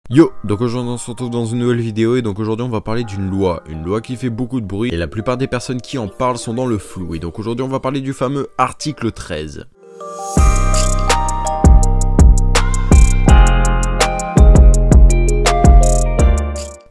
Yo, donc aujourd'hui on se retrouve dans une nouvelle vidéo et donc aujourd'hui on va parler d'une loi qui fait beaucoup de bruit et la plupart des personnes qui en parlent sont dans le flou et donc aujourd'hui on va parler du fameux article 13.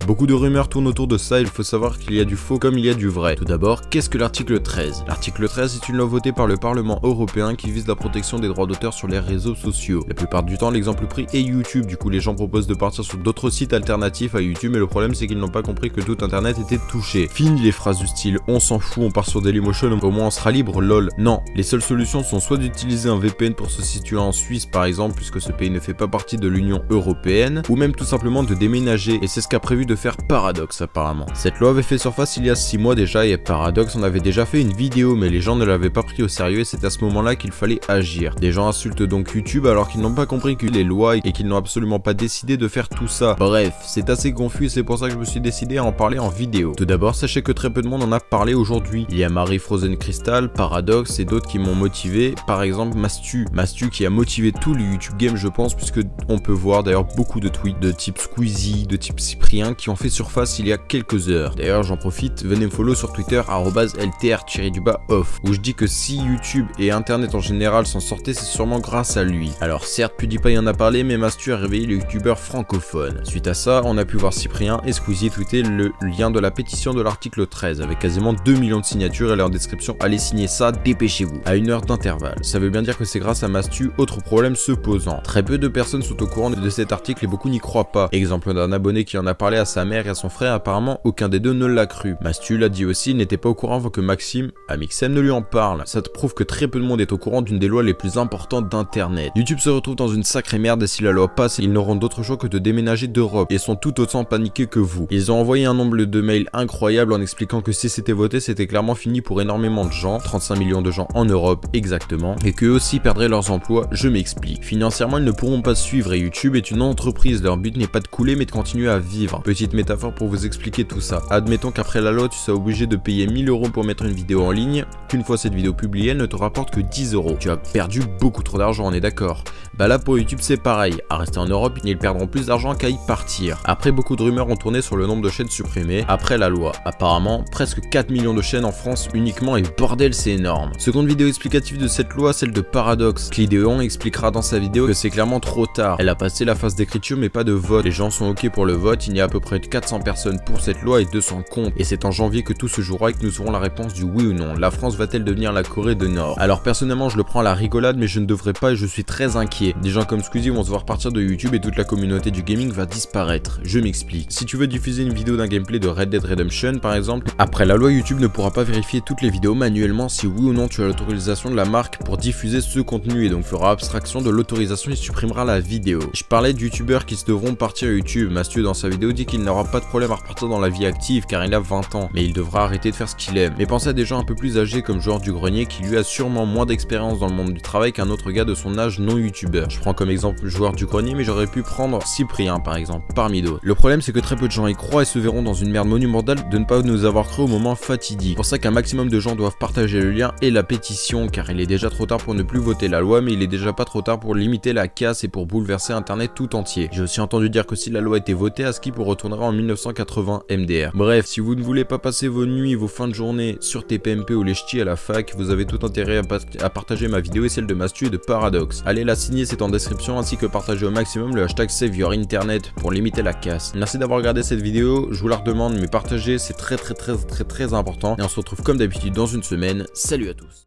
Beaucoup de rumeurs tournent autour de ça, il faut savoir qu'il y a du faux comme il y a du vrai. Tout d'abord, qu'est-ce que l'article 13? L'article 13 est une loi votée par le Parlement européen qui vise la protection des droits d'auteur sur les réseaux sociaux. La plupart du temps, l'exemple pris est YouTube, du coup les gens proposent de partir sur d'autres sites alternatifs à YouTube, mais le problème c'est qu'ils n'ont pas compris que tout internet était touché. Fini les phrases du style « on s'en fout, on part sur Dailymotion, au moins on sera libre, lol ». Non, les seules solutions sont soit d'utiliser un VPN pour se situer en Suisse par exemple, puisque ce pays ne fait pas partie de l'Union européenne, ou même tout simplement de déménager, et c'est ce qu'a prévu de faire Paradox apparemment. Cette loi avait fait surface il y a 6 mois déjà et Paradox en avait déjà fait une vidéo, mais les gens ne l'avaient pas pris au sérieux et c'est à ce moment-là qu'il fallait agir. Des gens insultent donc YouTube alors qu'ils n'ont pas compris que les lois et qu'ils n'ont absolument pas décidé de faire tout ça. Bref, c'est assez confus et c'est pour ça que je me suis décidé à en parler en vidéo. Tout d'abord, sachez que très peu de monde en a parlé aujourd'hui. Il y a Marie Frozen Crystal, Paradox et d'autres qui m'ont motivé, par exemple Mastu qui a motivé tout le YouTube game je pense, puisque on peut voir d'ailleurs beaucoup de tweets de type Squeezie, de type Cyprien qui ont fait surface il y a quelques heures. D'ailleurs j'en profite, venez me follow sur Twitter @ltr_off où je dis que si YouTube et internet en général s'en sortaient, c'est sûrement grâce à lui. Alors certes PewDiePie en a parlé, mais Mastu a réveillé les youtubeurs francophones. Suite à ça, on a pu voir Cyprien et Squeezie tweeter le lien de la pétition de l'article 13 avec quasiment 2 millions de signatures et leur description: allez signer ça, dépêchez-vous, à 1 heure d'intervalle. Ça veut bien dire que c'est grâce à Mastu, autre problème se posant. Très peu de personnes sont au courant de cet article et beaucoup n'y croient pas. Exemple d'un abonné qui en a parlé à sa mère et à son frère, apparemment aucun des deux ne l'a cru. Mastu l'a dit aussi, il n'était pas au courant avant que Maxime, Amixem, ne lui en parle. Ça te prouve que très peu de monde est au courant d'une des lois les plus importantes d'internet. YouTube se retrouve dans une sacrée merde et si la loi passe, ils n'auront d'autre choix que de déménager d'Europe et sont tout autant paniqués que vous. Ils ont envoyé un nombre de mails incroyable en expliquant que si c'était voté, c'était clairement fini pour énormément de gens, 35 millions de gens en Europe exactement, et qu'eux aussi perdraient leurs emplois. Je m'explique. Financièrement, ils ne pourront pas suivre et YouTube est une entreprise, leur but n'est pas de couler mais de continuer à vivre. Petite métaphore pour vous expliquer tout ça. Admettons qu'après la loi, tu sois obligé de payer 1000 € pour mettre une vidéo en ligne, qu'une fois cette vidéo publiée, elle ne te rapporte que 10 €. Tu as perdu beaucoup trop d'argent, on est d'accord. Bah là pour YouTube c'est pareil, à rester en Europe, ils perdront plus d'argent qu'à y partir. Après, beaucoup de rumeurs ont tourné sur le nombre de chaînes supprimées après la loi. Apparemment, presque 4 millions de chaînes en France uniquement et bordel c'est énorme. Seconde vidéo explicative de cette loi, celle de Paradox. Clidéon expliquera dans sa vidéo que c'est clairement trop tard. Elle a passé la phase d'écriture mais pas de vote. Les gens sont ok pour le vote, il y a à peu près 400 personnes pour cette loi et 200 contre. Et c'est en janvier que tout se jouera et que nous aurons la réponse du oui ou non. La France va-t-elle devenir la Corée du Nord? Alors personnellement je le prends à la rigolade mais je ne devrais pas et je suis très inquiet. Des gens comme Squeezie vont se voir partir de YouTube et toute la communauté du gaming va disparaître. Je m'explique. Si tu veux diffuser une vidéo d'un gameplay de Red Dead Redemption par exemple, après la loi YouTube ne pourra pas vérifier toutes les vidéos manuellement si oui ou non tu as l'autorisation de la marque pour diffuser ce contenu et donc fera abstraction de l'autorisation et supprimera la vidéo. Je parlais de youtubeurs qui se devront partir à YouTube. Mastu dans sa vidéo dit qu'il n'aura pas de problème à repartir dans la vie active car il a 20 ans, mais il devra arrêter de faire ce qu'il aime. Mais pensez à des gens un peu plus âgés comme Joueur du Grenier qui lui a sûrement moins d'expérience dans le monde du travail qu'un autre gars de son âge non youtubeur. Je prends comme exemple Joueur du Grenier mais j'aurais pu prendre Cyprien par exemple, parmi d'autres. Le problème c'est que très peu de gens y croient et se verront dans une merde monumentale de ne pas nous avoir cru au moment fatidique. C'est pour ça qu'un maximum de gens doivent partager le lien et la pétition car il est déjà trop tard pour ne plus voter la loi mais il est déjà pas trop tard pour limiter la casse et pour bouleverser internet tout entier. J'ai aussi entendu dire que si la loi était votée, Askip retournera en 1980 MDR. Bref, si vous ne voulez pas passer vos nuits, vos fins de journée sur TPMP ou les ch'tis à la fac, vous avez tout intérêt à partager ma vidéo et celle de Mastu et de Paradox. Allez la signer, c'est en description, ainsi que partager au maximum le hashtag SaveYourInternet pour limiter la casse. Merci d'avoir regardé cette vidéo, je vous la redemande, mais partagez, c'est très important. Et on se retrouve comme d'habitude dans une semaine. Salut à tous.